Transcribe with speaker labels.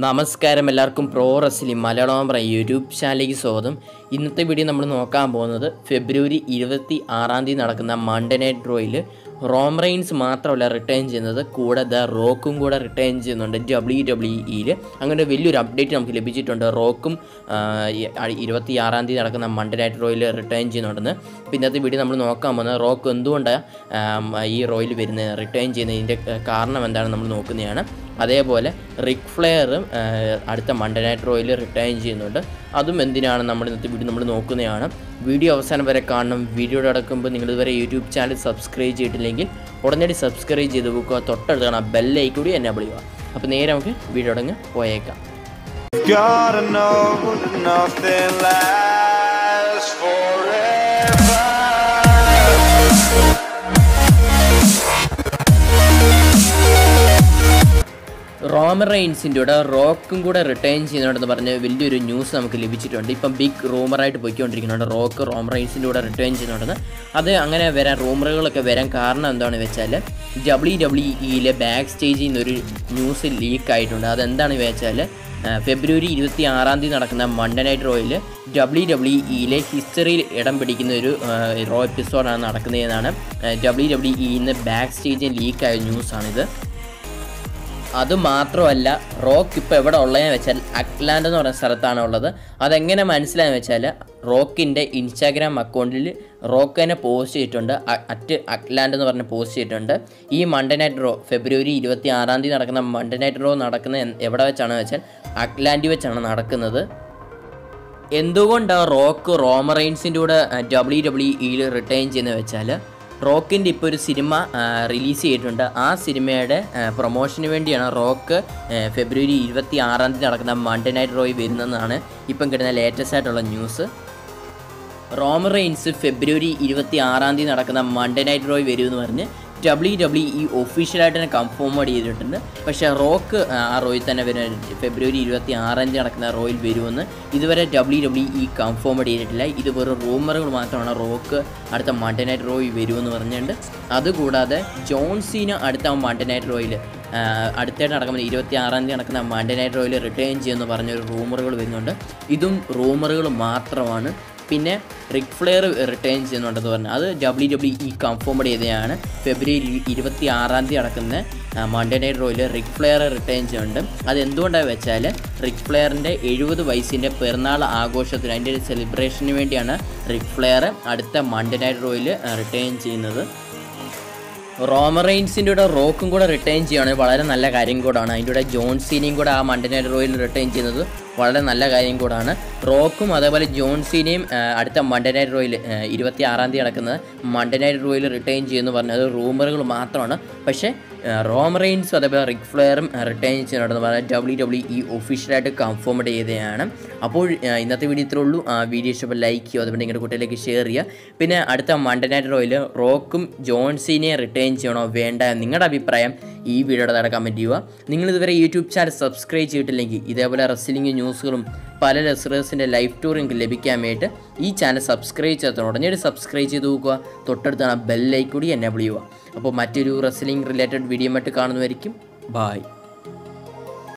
Speaker 1: നമസ്കാരം എല്ലാവർക്കും pro wrestling Malayalam YouTube ചാനലിലേക്ക് സ്വാഗതം. ഇന്നത്തെ വീഡിയോ നമ്മൾ നോക്കാൻ പോകുന്നത് ഫെബ്രുവരി 26 നടക്കുന്ന മൺഡേ നൈറ്റ് റോയിൽ റോമൻ റെയിൻസ് മാത്രമല്ല റിട്ടേൺ ചെയ്യുന്നത്, കൂടെ ദ റോക്കും കൂടെ റിട്ടേൺ ചെയ്യുന്നുണ്ട് WWE. അങ്ങനെ വലിയൊരു അപ്ഡേറ്റ് നമുക്ക് ലഭിച്ചിട്ടുണ്ട്. റോക്കും 26 നടക്കുന്ന മൺഡേ നൈറ്റ് റോയിൽ റിട്ടേൺ ചെയ്യുന്നുണ്ടെന്ന്. അപ്പോൾ ഇന്നത്തെ വീഡിയോ നമ്മൾ നോക്കാൻ പോകുന്നത് റോക്ക് എന്തുകൊണ്ടാണ് ഈ റോയിൽ വരുന്നത്, റിട്ടേൺ ചെയ്യുന്നതിൻ്റെ കാരണം എന്താണെന്ന് നമ്മൾ നോക്കുന്നതാണ്. അതേപോലെ റിക് ഫ്ലെയറും അടുത്ത മൺഡേ നൈറ്റ് റോയിൽ റിട്ടേൺ ചെയ്യുന്നുണ്ട്. അതും എന്തിനാണ് നമ്മൾ ഇന്നത്തെ വീഡിയോ നമ്മൾ നോക്കുന്നതാണ്. വീഡിയോ അവസാനം വരെ കാണണം. വീഡിയോയുടെ അടക്കുമ്പോൾ നിങ്ങൾ ഇതുവരെ യൂട്യൂബ് ചാനൽ സബ്സ്ക്രൈബ് ചെയ്തിട്ടില്ലെങ്കിൽ ഉടനടി സബ്സ്ക്രൈബ് ചെയ്ത് വെക്കുക. തൊട്ടടുത്ത് കാണാം ബെല്ലൈക്കൺ കൂടി എന്നെ വിളിക്കുക. അപ്പോൾ നേരെ നമുക്ക് വീഡിയോ അടങ്ങ് പോയേക്കാം. റോമൻ റെയിൻസിൻ്റെ കൂടെ റോക്കും കൂടെ റിട്ടേൺ ചെയ്യുന്നുണ്ടെന്ന് പറഞ്ഞ് വലിയൊരു ന്യൂസ് നമുക്ക് ലഭിച്ചിട്ടുണ്ട്. ഇപ്പം ബിഗ് റൂമറായിട്ട് പോയിക്കൊണ്ടിരിക്കുന്നുണ്ട് റോക്ക് റോമൻ റെയിൻസിൻ്റെ കൂടെ റിട്ടേൺ ചെയ്യുന്നുണ്ടെന്ന്. അത് അങ്ങനെ വരാൻ റൂമറുകളൊക്കെ വരാൻ കാരണം എന്താണെന്ന് വെച്ചാൽ WWE ബാക്ക് സ്റ്റേജിൽ നിന്നൊരു ന്യൂസ് ലീക്കായിട്ടുണ്ട്. അതെന്താണെന്ന് വെച്ചാൽ ഫെബ്രുവരി 26 നടക്കുന്ന മൺഡേ നൈറ്റ് റോയിൽ WWE ഹിസ്റ്ററിയിൽ ഇടം പിടിക്കുന്ന ഒരു റോ എപ്പിസോഡാണ് നടക്കുന്നതെന്നാണ് WWE ബാക്ക് സ്റ്റേജിൽ ലീക്കായ ന്യൂസാണിത്. അതുമാത്രമല്ല, റോക്ക് ഇപ്പോൾ എവിടെ ഉള്ളതെന്ന് വെച്ചാൽ അറ്റ്ലാന്റ എന്ന് പറയുന്ന സ്ഥലത്താണ് ഉള്ളത്. അതെങ്ങനെ മനസ്സിലായെന്ന് വെച്ചാൽ റോക്കിൻ്റെ ഇൻസ്റ്റാഗ്രാം അക്കൗണ്ടിൽ റോക്ക് തന്നെ പോസ്റ്റ് ചെയ്തിട്ടുണ്ട്, @അറ്റ്ലാന്റ എന്ന് പറഞ്ഞ് പോസ്റ്റ് ചെയ്തിട്ടുണ്ട്. ഈ മൺഡേ നൈറ്റ് റോ ഫെബ്രുവരി 26 നടക്കുന്ന മൺഡേ നൈറ്റ് റോ നടക്കുന്നത് എവിടെ വെച്ചാണെന്ന് വെച്ചാൽ അറ്റ്ലാന്റ വെച്ചാണ് നടക്കുന്നത്. എന്തുകൊണ്ടാണ് റോക്ക് റോമൻ റെയിൻസിൻ്റെ കൂടെ WWE റിട്ടേൺ ചെയ്യുന്നത് വെച്ചാൽ റോക്കിൻ്റെ ഇപ്പോൾ ഒരു സിനിമ റിലീസ് ചെയ്തിട്ടുണ്ട്. ആ സിനിമയുടെ പ്രൊമോഷന് വേണ്ടിയാണ് റോക്ക് ഫെബ്രുവരി 26 നടക്കുന്ന മൺഡേ നൈറ്റ് റോയിൽ വരുന്നതെന്നാണ് ഇപ്പം കിട്ടുന്ന ലേറ്റസ്റ്റ് ആയിട്ടുള്ള ന്യൂസ്. റോമൻ റെയിൻസ് ഫെബ്രുവരി 26 നടക്കുന്ന മൺഡേ നൈറ്റ് റോയിൽ വരുമെന്ന് പറഞ്ഞ് WWE ഒഫീഷ്യലായിട്ട് തന്നെ കൺഫേം ചെയ്തിട്ടുണ്ട്. പക്ഷേ റോക്ക് ആ റോയിൽ തന്നെ വരുന്ന ഫെബ്രുവരി 26 നടക്കുന്ന റോയിൽ വരുമെന്ന് ഇതുവരെ WWE കൺഫേം ചെയ്തിട്ടില്ല. ഇത് വെറും റൂമറുകൾ മാത്രമാണ്. റോക്ക് അടുത്ത മൺഡേ നൈറ്റ് റോയിൽ വരുമെന്ന് പറഞ്ഞിട്ടുണ്ട്. അതുകൂടാതെ ജോൺ സീന അടുത്ത മൺഡേ നൈറ്റ് റോയിൽ അടുത്തായിട്ട് നടക്കുന്ന 26 നടക്കുന്ന മൺഡേ നൈറ്റ് റോയിൽ റിട്ടേൺ ചെയ്യുമെന്ന് പറഞ്ഞൊരു റൂമറുകൾ വരുന്നുണ്ട്. ഇതും റൂമറുകൾ മാത്രമാണ്. പിന്നെ റിക് ഫ്ലെയർ റിട്ടേൺ ചെയ്യുന്നുണ്ടെന്ന് പറഞ്ഞു, അത് WWE കൺഫേം ചെയ്തതാണ്. ഫെബ്രുവരി 26 നടക്കുന്ന മൺഡേ നൈറ്റ് റോയിൽ റിക് ഫ്ലെയർ റിട്ടേൺ ചെയ്യുന്നുണ്ട്. അതെന്തുകൊണ്ടാണ് വെച്ചാൽ റിക് ഫ്ലെയറിൻ്റെ 70 വയസ്സിൻ്റെ പിറന്നാൾ ആഘോഷത്തിന്, അതിൻ്റെ ഒരു സെലിബ്രേഷന് വേണ്ടിയാണ് റിക് ഫ്ലെയർ അടുത്ത മൺഡേ നൈറ്റ് റോയിൽ റിട്ടേൺ ചെയ്യുന്നത്. റോമൻ റെയിൻസിൻ്റെ കൂടെ റോക്കും കൂടെ റിട്ടേൺ ചെയ്യുകയാണെങ്കിൽ വളരെ നല്ല കാര്യം കൂടാണ്. അതിൻ്റെ കൂടെ ജോൺ സീനയും കൂടെ ആ മൺഡേ നൈറ്റ് റോയിൽ റിട്ടേൺ ചെയ്യുന്നത് വളരെ നല്ല കാര്യം കൂടാണ്. റോക്കും അതേപോലെ ജോൺ സീനയും അടുത്ത മൺഡേ നൈറ്റ് റോയിൽ 26 നടക്കുന്നത് മൺഡേ നൈറ്റ് റോയിൽ റിട്ടേൺ ചെയ്യുമെന്ന് പറഞ്ഞത് റൂമറുകൾ മാത്രമാണ്. പക്ഷേ റോമൻ റെയിൻസും അതേപോലെ റിക് ഫ്ലെയറും റിട്ടേൺ ചെയ്യുന്നുണ്ടെന്ന് പറഞ്ഞാൽ WWE ഒഫീഷ്യലായിട്ട് കൺഫേം ചെയ്തതാണ്. അപ്പോൾ ഇന്നത്തെ വീഡിയോ ഇത്രേ ഉള്ളൂ. വീഡിയോ ഇഷ്ടപ്പോൾ ലൈക്ക് ചെയ്യുക, അതുകൊണ്ട് നിങ്ങളുടെ കുട്ടികളിലേക്ക് ഷെയർ ചെയ്യുക. പിന്നെ അടുത്ത മൺഡേ നൈറ്റ് റോയിൽ റോക്കും ജോൺ സീനയെ റിട്ടേൺ ചെയ്യണോ വേണ്ട നിങ്ങളുടെ അഭിപ്രായം ഈ വീഡിയോയുടെ താഴെ കമൻറ്റ് ചെയ്യുക. നിങ്ങളിതുവരെ യൂട്യൂബ് ചാനൽ സബ്സ്ക്രൈബ് ചെയ്തിട്ടില്ലെങ്കിൽ ഇതേപോലെ റെസ്ലിംഗ് ന്യൂസുകളും പല റെസ്ലേഴ്സിൻ്റെ ലൈഫ് ടൂറും ലഭിക്കാൻ വേണ്ടിയിട്ട് ഈ ചാനൽ സബ്സ്ക്രൈബ് ചെയ്തോടെ ഉടനടി സബ്സ്ക്രൈബ് ചെയ്ത് നോക്കുക. തൊട്ടടുത്താണ് ബെല്ലൈക്കൺ കൂടി എന്നെ വിളിക്കുക. അപ്പോൾ മറ്റൊരു റെസ്ലിംഗ് റിലേറ്റഡ് വീഡിയോ ആയിട്ട് കാണുന്നതായിരിക്കും. ബായ്.